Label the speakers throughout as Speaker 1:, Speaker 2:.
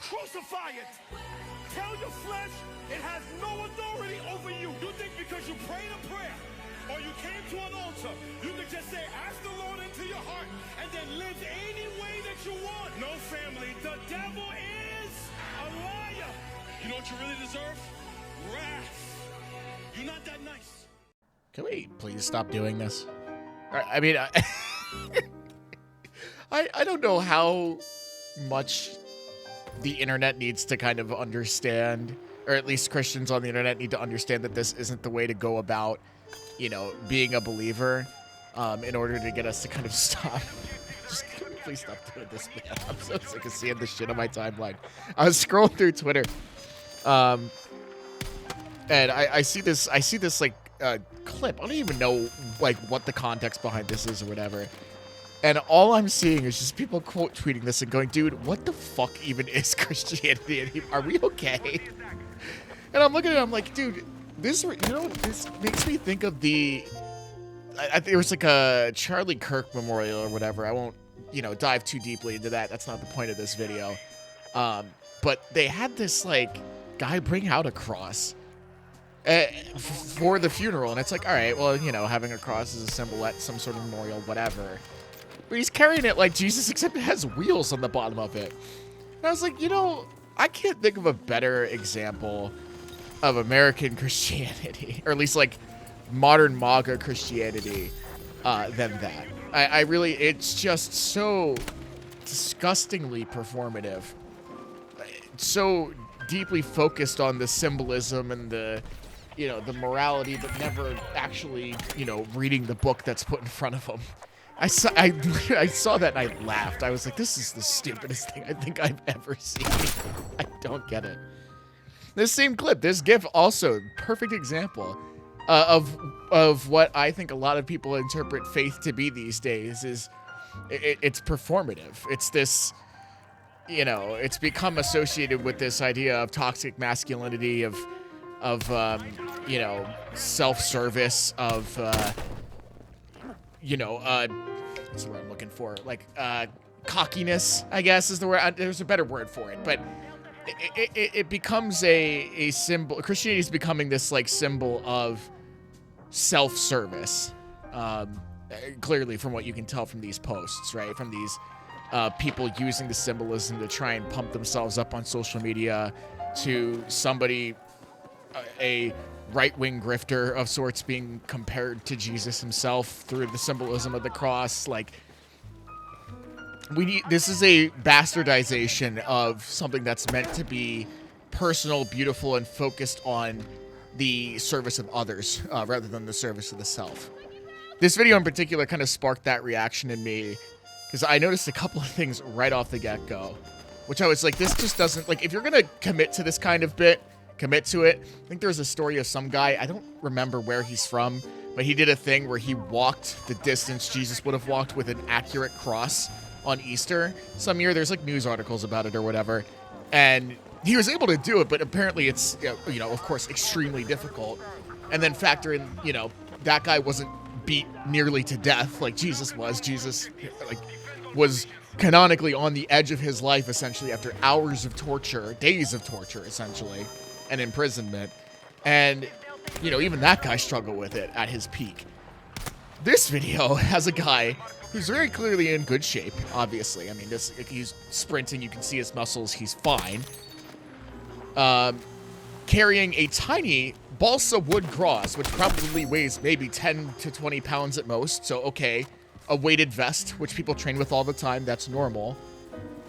Speaker 1: Crucify it. Tell your flesh it has no authority over you. You think because you prayed a prayer or you came to an altar, you can just say, ask the Lord into your heart and then live any way that you want. No, family, the devil is a liar. You know what you really deserve? Wrath. You're not that nice.
Speaker 2: Can we please stop doing this? I mean, I don't know how much the internet needs to kind of understand, or at least Christians on the internet need to understand that this isn't the way to go about, you know, being a believer, in order to get us to kind of stop. Just please stop doing this, man. I'm so sick of seeing this shit on my timeline. I was scrolling through Twitter, and I see this like clip. I don't even know like what the context behind this is or whatever. And all I'm seeing is just people quote tweeting this and going, dude, what the fuck even is Christianity? Are we okay? And I'm looking at it, I'm like, dude, this, you know, this makes me think of there was like a Charlie Kirk memorial or whatever. I won't, you know, dive too deeply into that. That's not the point of this video. But they had this like guy bring out a cross for the funeral. And it's like, all right, well, you know, having a cross is a symbol at some sort of memorial, whatever. But he's carrying it like Jesus, except it has wheels on the bottom of it. And I was like, you know, I can't think of a better example of American Christianity, or at least like modern MAGA Christianity, than that. I really, it's just so disgustingly performative. It's so deeply focused on the symbolism and the, you know, the morality, but never actually, you know, reading the book that's put in front of them. I saw that and I laughed. I was like, this is the stupidest thing I think I've ever seen. I don't get it. This same clip, this GIF also, perfect example of what I think a lot of people interpret faith to be these days is it's performative. It's this, you know, it's become associated with this idea of toxic masculinity, of you know, self-service, of, you know, what's the word I'm looking for? Like, cockiness, I guess is the word. There's a better word for it, but it becomes a symbol. Christianity is becoming this like symbol of self-service. Clearly from what you can tell from these posts, right? From these people using the symbolism to try and pump themselves up on social media, to somebody, a right-wing grifter of sorts being compared to Jesus himself through the symbolism of the cross. Like, this is a bastardization of something that's meant to be personal, beautiful, and focused on the service of others, rather than the service of the self. This video in particular kind of sparked that reaction in me, because I noticed a couple of things right off the get-go, which I was like, this just doesn't, like, if you're gonna commit to this kind of bit, commit to it. I think there's a story of some guy, I don't remember where he's from, but he did a thing where he walked the distance Jesus would have walked with an accurate cross on Easter some year. There's like news articles about it or whatever, and he was able to do it, but apparently it's, you know, of course, extremely difficult. And then factor in, you know, that guy wasn't beat nearly to death like Jesus was. Jesus, like, was canonically on the edge of his life, essentially, after hours of torture, days of torture, essentially, and imprisonment. And, you know, even that guy struggled with it at his peak. This video has a guy who's very clearly in good shape, obviously. I mean, if he's sprinting, you can see his muscles, he's fine. Carrying a tiny balsa wood cross, which probably weighs maybe 10 to 20 pounds at most. So, okay, a weighted vest, which people train with all the time, that's normal.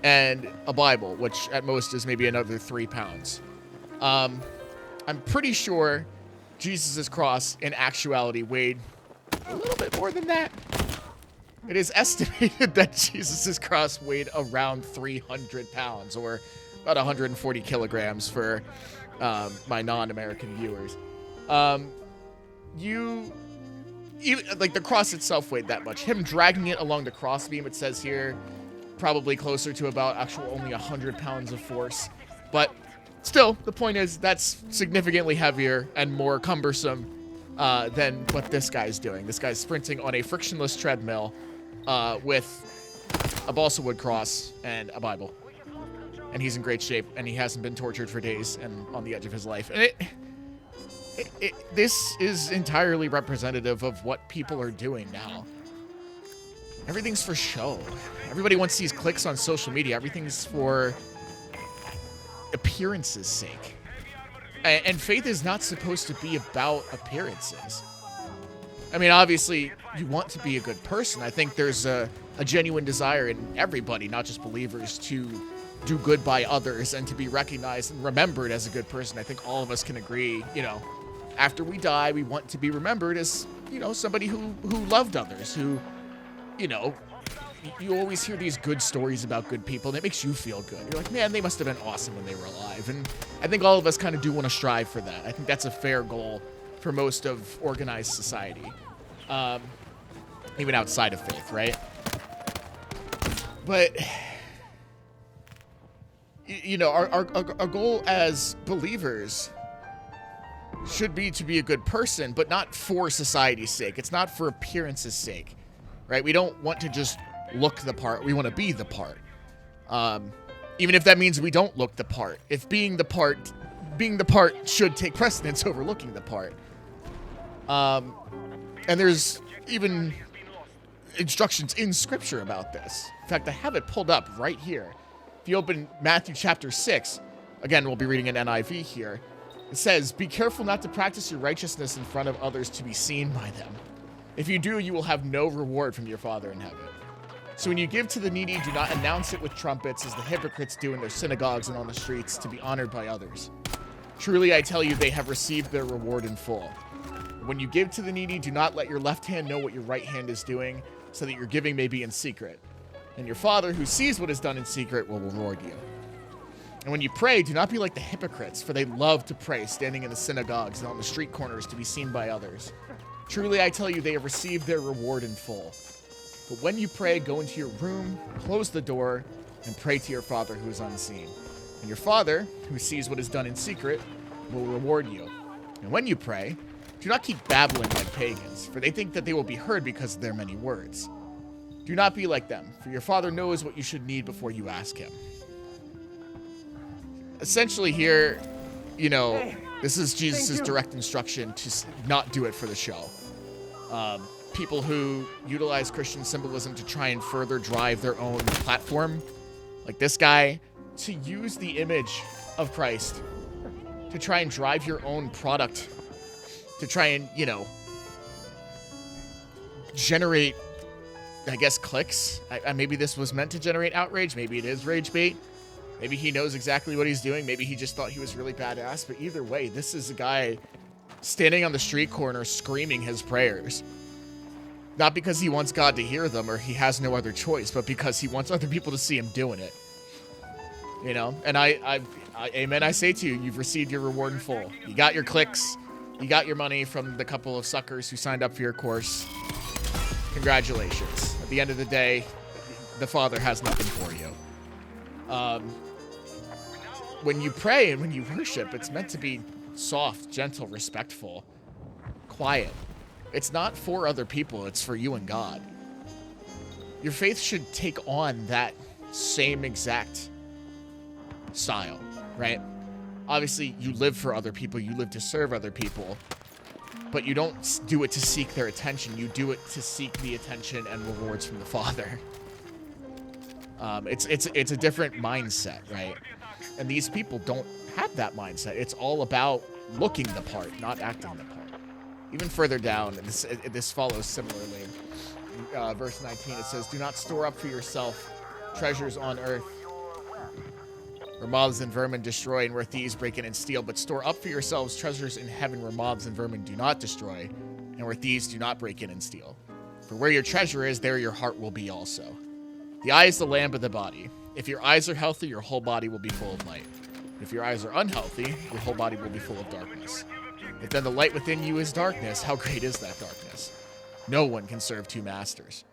Speaker 2: And a Bible, which at most is maybe another 3 pounds. I'm pretty sure Jesus' cross in actuality weighed a little bit more than that. It is estimated that Jesus' cross weighed around 300 pounds, or about 140 kilograms for my non-American viewers. Even, like, the cross itself weighed that much. Him dragging it along the crossbeam, it says here, probably closer to about only 100 pounds of force. But still, the point is that's significantly heavier and more cumbersome than what this guy's doing. This guy's sprinting on a frictionless treadmill with a balsa wood cross and a Bible. and he's in great shape, and he hasn't been tortured for days and on the edge of his life. And this is entirely representative of what people are doing now. Everything's for show. Everybody wants these clicks on social media. Everything's for appearances' sake. And faith is not supposed to be about appearances. I mean, obviously, you want to be a good person. I think there's a genuine desire in everybody, not just believers, to do good by others and to be recognized and remembered as a good person. I think all of us can agree, after we die, we want to be remembered as, somebody who loved others, who, you always hear these good stories about good people, and it makes you feel good. You're like, man, they must have been awesome when they were alive. And I think all of us kind of do want to strive for that. I think that's a fair goal for most of organized society, even outside of faith, right? But, our goal as believers should be to be a good person, but not for society's sake. It's not for appearance's sake, right? We don't want to just look the part. We want to be the part. Even if that means we don't look the part. If being the part should take precedence over looking the part. And there's even instructions in Scripture about this. In fact, I have it pulled up right here. If you open Matthew chapter 6, again, we'll be reading an NIV here. It says, "Be careful not to practice your righteousness in front of others to be seen by them. If you do, you will have no reward from your Father in heaven. So when you give to the needy, do not announce it with trumpets as the hypocrites do in their synagogues and on the streets to be honored by others. Truly, I tell you, they have received their reward in full. When you give to the needy, do not let your left hand know what your right hand is doing, so that your giving may be in secret. And your Father, who sees what is done in secret, will reward you. And when you pray, do not be like the hypocrites, for they love to pray, standing in the synagogues and on the street corners to be seen by others. Truly, I tell you, they have received their reward in full. But when you pray, go into your room, close the door, and pray to your Father who is unseen. And your Father, who sees what is done in secret, will reward you. And when you pray, do not keep babbling like pagans, for they think that they will be heard because of their many words. Do not be like them, for your Father knows what you should need before you ask him." Essentially here, this is Jesus' direct instruction to not do it for the show. People who utilize Christian symbolism to try and further drive their own platform, like this guy, to use the image of Christ to try and drive your own product, to try and, generate, I guess, clicks. Maybe this was meant to generate outrage. Maybe it is rage bait. Maybe he knows exactly what he's doing. Maybe he just thought he was really badass. But either way, this is a guy standing on the street corner screaming his prayers. Not because he wants God to hear them or he has no other choice, but because he wants other people to see him doing it. And I amen, I say to you, you've received your reward in full. You got your clicks. You got your money from the couple of suckers who signed up for your course. Congratulations. At the end of the day, the Father has nothing for you. When you pray and when you worship, it's meant to be soft, gentle, respectful, quiet. It's not for other people, it's for you and God. Your faith should take on that same exact style, right? Obviously, you live for other people, you live to serve other people, but you don't do it to seek their attention, you do it to seek the attention and rewards from the Father. It's a different mindset, right? And these people don't have that mindset. It's all about looking the part, not acting the part. Even further down, and this follows similarly. Verse 19, it says, "Do not store up for yourself treasures on earth, where moths and vermin destroy and where thieves break in and steal, but store up for yourselves treasures in heaven where moths and vermin do not destroy and where thieves do not break in and steal. For where your treasure is, there your heart will be also. The eye is the lamp of the body. If your eyes are healthy, your whole body will be full of light. If your eyes are unhealthy, your whole body will be full of darkness. If then the light within you is darkness, how great is that darkness? No one can serve two masters.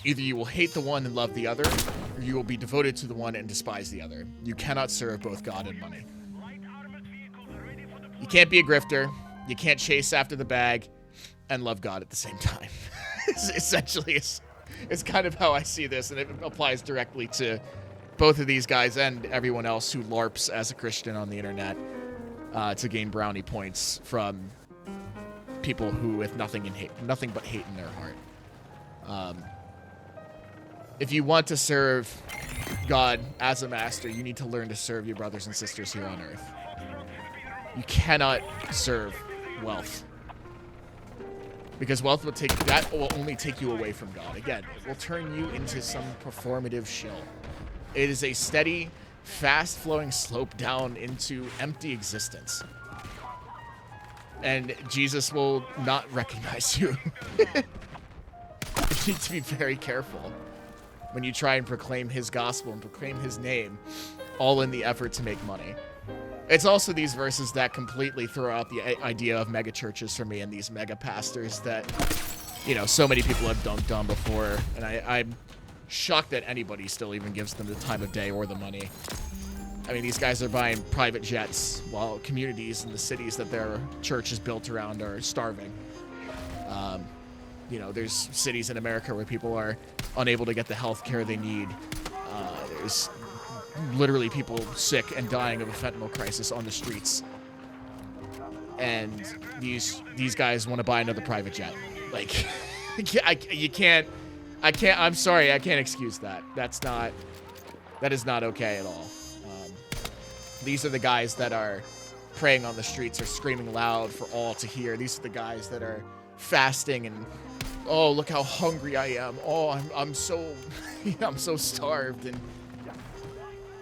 Speaker 2: Either you will hate the one and love the other, or you will be devoted to the one and despise the other. You cannot serve both God and money." You can't be a grifter, you can't chase after the bag, and love God at the same time. Essentially, it's kind of how I see this, and it applies directly to both of these guys and everyone else who LARPs as a Christian on the internet to gain brownie points from people who with nothing but hate in their heart. If you want to serve God as a master, you need to learn to serve your brothers and sisters here on earth. You cannot serve wealth, because wealth will only take you away from God. Again, it will turn you into some performative shill. It is a steady, fast-flowing slope down into empty existence. And Jesus will not recognize you. You need to be very careful when you try and proclaim his gospel and proclaim his name, all in the effort to make money. It's also these verses that completely throw out the idea of mega churches for me and these mega pastors that, so many people have dunked on before. And I'm shocked that anybody still even gives them the time of day or the money. I mean, these guys are buying private jets while communities in the cities that their church is built around are starving. There's cities in America where people are unable to get the health care they need. There's literally people sick and dying of a fentanyl crisis on the streets. And these guys want to buy another private jet. Like, I'm sorry, I can't excuse that. That is not okay at all. These are the guys that are praying on the streets or screaming loud for all to hear. These are the guys that are fasting and, oh, look how hungry I am. Oh, I'm so, I'm so starved.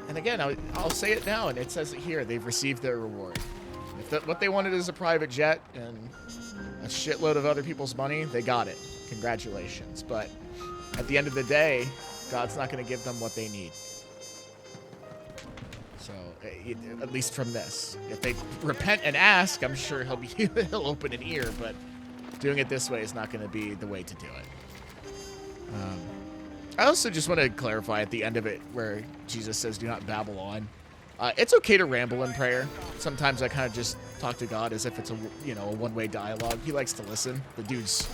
Speaker 2: And again, I'll say it now, and it says it here. They've received their reward. If what they wanted is a private jet and a shitload of other people's money, they got it. Congratulations. But at the end of the day, God's not going to give them what they need. So, at least from this. If they repent and ask, I'm sure he'll open an ear, but doing it this way is not going to be the way to do it. I also just want to clarify at the end of it where Jesus says, do not babble on. It's okay to ramble in prayer. Sometimes I kind of just talk to God as if it's a one-way dialogue. He likes to listen. The dude's,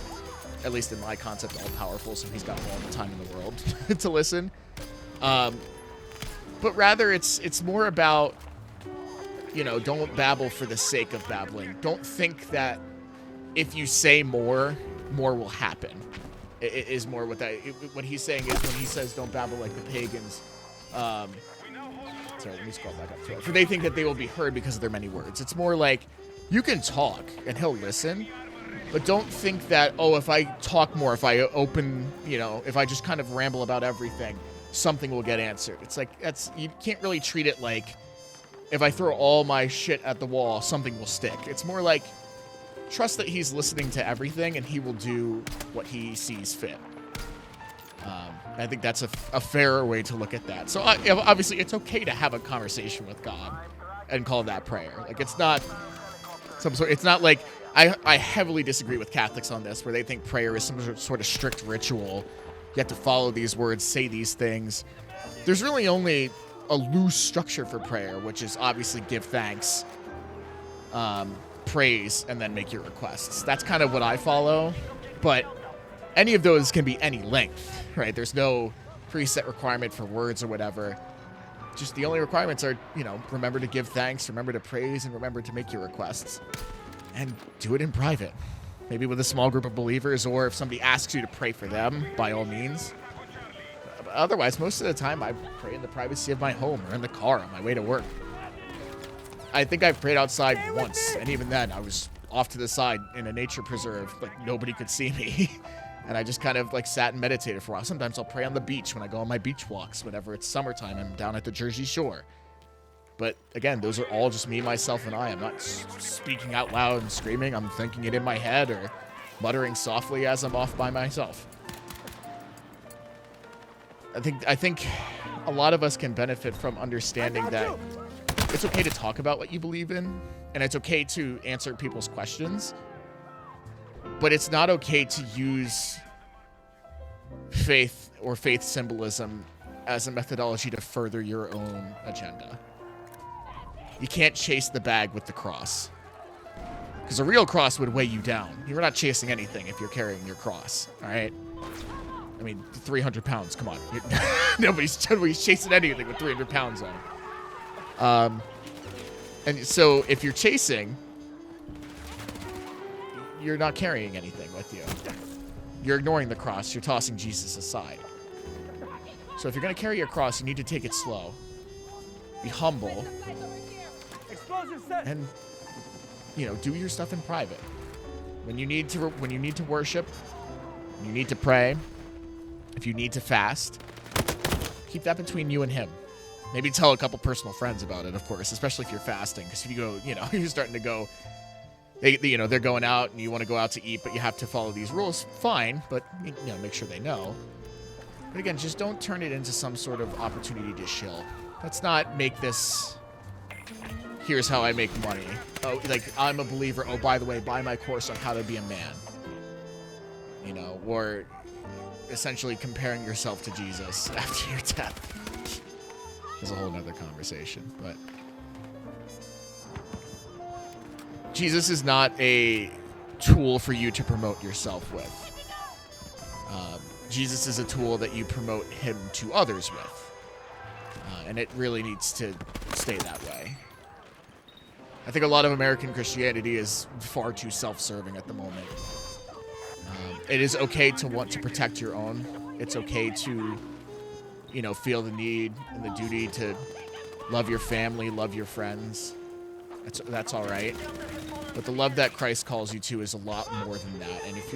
Speaker 2: at least in my concept, all-powerful, so he's got all the time in the world to listen. But rather, it's more about, don't babble for the sake of babbling. Don't think that if you say more will happen. It is more what he's saying is when he says don't babble like the pagans. Sorry, let me scroll back up to it. For they think that they will be heard because of their many words. It's more like you can talk and he'll listen, but don't think that, if I talk more, if I open, if I just kind of ramble about everything, something will get answered. It's like, you can't really treat it like if I throw all my shit at the wall, something will stick. It's more like trust that he's listening to everything and he will do what he sees fit. I think that's a fairer way to look at that. So obviously it's okay to have a conversation with God and call that prayer. Like it's not like I heavily disagree with Catholics on this, where they think prayer is some sort of strict ritual. You have to follow these words, say these things. There's really only a loose structure for prayer, which is obviously give thanks, praise, and then make your requests. That's kind of what I follow, but any of those can be any length, right? There's no preset requirement for words or whatever. Just the only requirements are, remember to give thanks, remember to praise, and remember to make your requests. And do it in private. Maybe with a small group of believers, or if somebody asks you to pray for them, by all means. But otherwise, most of the time, I pray in the privacy of my home or in the car on my way to work. I think I've prayed outside once, and even then, I was off to the side in a nature preserve, like nobody could see me. And I just kind of sat and meditated for a while. Sometimes I'll pray on the beach when I go on my beach walks, whenever it's summertime. I'm down at the Jersey Shore. But again, those are all just me, myself, and I. I'm not speaking out loud and screaming. I'm thinking it in my head or muttering softly as I'm off by myself. I think a lot of us can benefit from understanding that it's okay to talk about what you believe in, and it's okay to answer people's questions. But it's not okay to use faith or faith symbolism as a methodology to further your own agenda. You can't chase the bag with the cross, because a real cross would weigh you down. You're not chasing anything if you're carrying your cross, all right? I mean, 300 pounds. Come on. Nobody's chasing anything with 300 pounds on. And so if you're chasing, you're not carrying anything with you. You're ignoring the cross. You're tossing Jesus aside. So if you're going to carry your cross, you need to take it slow. Be humble. And, do your stuff in private. When you need to worship, when you need to pray, if you need to fast, keep that between you and him. Maybe tell a couple personal friends about it, of course, especially if you're fasting. Because if you go, you're starting to go, they're going out and you want to go out to eat, but you have to follow these rules. Fine, but, make sure they know. But again, just don't turn it into some sort of opportunity to shill. Let's not make this, here's how I make money. Oh, like, I'm a believer. Oh, by the way, buy my course on how to be a man. Or essentially comparing yourself to Jesus after your death. There's a whole nother conversation, but Jesus is not a tool for you to promote yourself with. Jesus is a tool that you promote him to others with. And it really needs to stay that way. I think a lot of American Christianity is far too self-serving at the moment. It is okay to want to protect your own. It's okay to, feel the need and the duty to love your family, love your friends. That's all right. But the love that Christ calls you to is a lot more than that. And if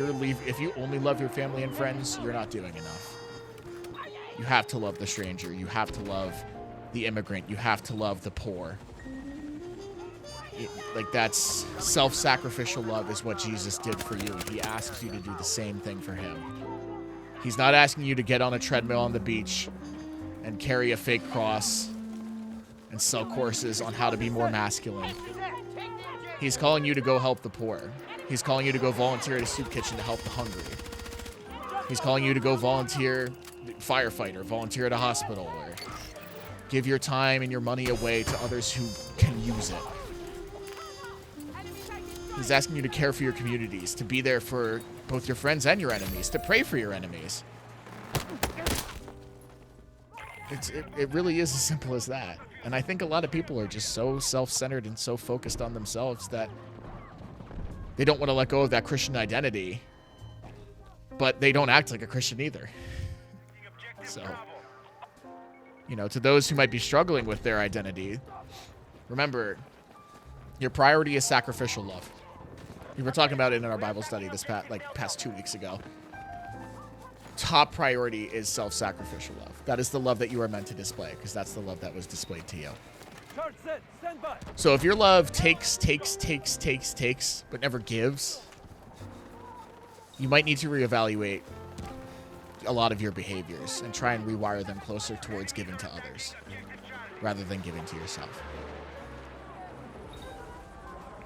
Speaker 2: you only love your family and friends, you're not doing enough. You have to love the stranger. You have to love the immigrant. You have to love the poor. That's self-sacrificial love is what Jesus did for you. He asks you to do the same thing for him. He's not asking you to get on a treadmill on the beach and carry a fake cross and sell courses on how to be more masculine. He's calling you to go help the poor. He's calling you to go volunteer at a soup kitchen to help the hungry. He's calling you to go volunteer, firefighter, volunteer at a hospital, or give your time and your money away to others who can use it. He's asking you to care for your communities, to be there for both your friends and your enemies, to pray for your enemies. It really is as simple as that. And I think a lot of people are just so self-centered and so focused on themselves that they don't want to let go of that Christian identity, but they don't act like a Christian either. So, to those who might be struggling with their identity, remember, your priority is sacrificial love. We were talking about it in our Bible study this past 2 weeks ago. Top priority is self-sacrificial love. That is the love that you are meant to display, because that's the love that was displayed to you. So if your love takes, but never gives, you might need to reevaluate a lot of your behaviors and try and rewire them closer towards giving to others rather than giving to yourself.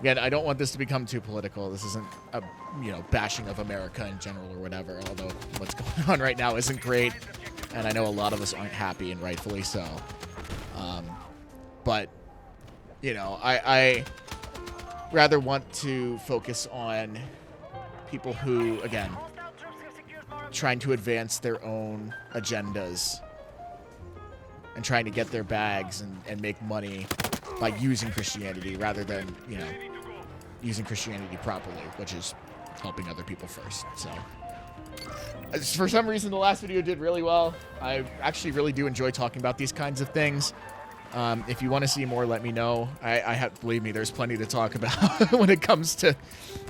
Speaker 2: Again, I don't want this to become too political. This isn't a, bashing of America in general or whatever, although what's going on right now isn't great, and I know a lot of us aren't happy, and rightfully so. But, I rather want to focus on people who, again, trying to advance their own agendas and trying to get their bags and make money by using Christianity rather than, using Christianity properly, which is helping other people first. So, for some reason, the last video did really well. I actually really do enjoy talking about these kinds of things. If you want to see more, let me know. Believe me, there's plenty to talk about when it comes to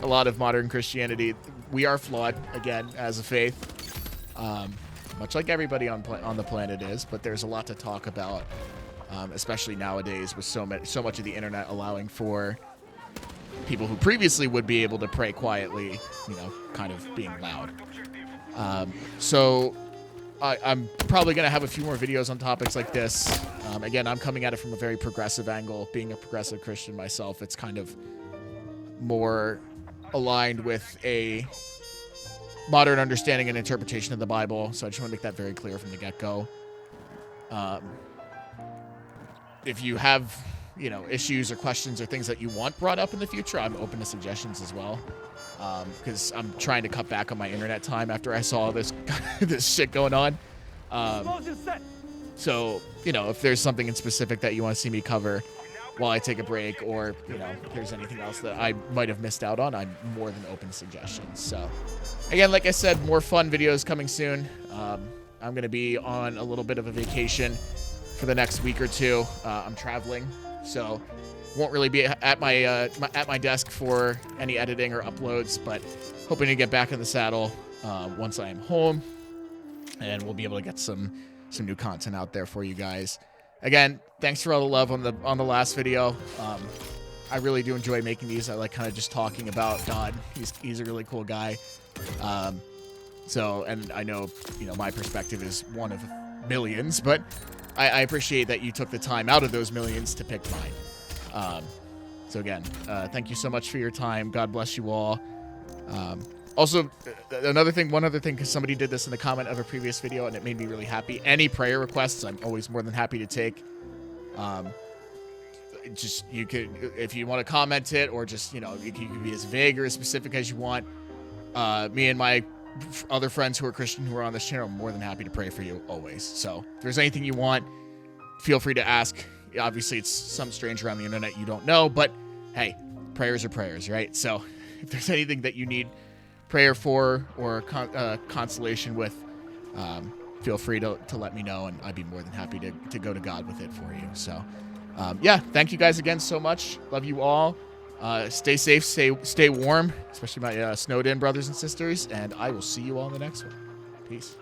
Speaker 2: a lot of modern Christianity. We are flawed, again, as a faith, much like everybody on the planet is, but there's a lot to talk about. Especially nowadays with so much of the internet allowing for people who previously would be able to pray quietly, kind of being loud. So I'm probably going to have a few more videos on topics like this. Again, I'm coming at it from a very progressive angle. Being a progressive Christian myself, it's kind of more aligned with a modern understanding and interpretation of the Bible. So I just want to make that very clear from the get-go. If you have, issues or questions or things that you want brought up in the future, I'm open to suggestions as well. Because I'm trying to cut back on my internet time after I saw this this shit going on. So, you know, if there's something in specific that you want to see me cover while I take a break, or, you know, if there's anything else that I might have missed out on, I'm more than open to suggestions. So, again, like I said, more fun videos coming soon. I'm going to be on a little bit of a vacation for the next week or two. I'm traveling, so won't really be at my desk for any editing or uploads, but hoping to get back in the saddle once I am home, and we'll be able to get some new content out there for you guys. Again, thanks for all the love on the last video. I really do enjoy making these. I like kind of just talking about God. He's a really cool guy. So, and I know, you know, my perspective is one of millions, but I appreciate that you took the time out of those millions to pick mine. So again, thank you so much for your time. God bless you all. Also, one other thing, because somebody did this in the comment of a previous video and it made me really happy. Any prayer requests, I'm always more than happy to take. Just, you could, if you want to comment it, or just, you know, you can be as vague or as specific as you want. Me and my other friends who are Christian who are on this channel, I'm more than happy to pray for you always. So if there's anything you want, feel free to ask. Obviously, it's some stranger on the internet you don't know, but hey, prayers are prayers, right? So if there's anything that you need prayer for or consolation with, feel free to let me know, and I'd be more than happy to go to God with it for you. So yeah, thank you guys again so much. Love you all. Stay safe, stay warm, especially my snowed in brothers and sisters, and I will see you all in the next one. Peace.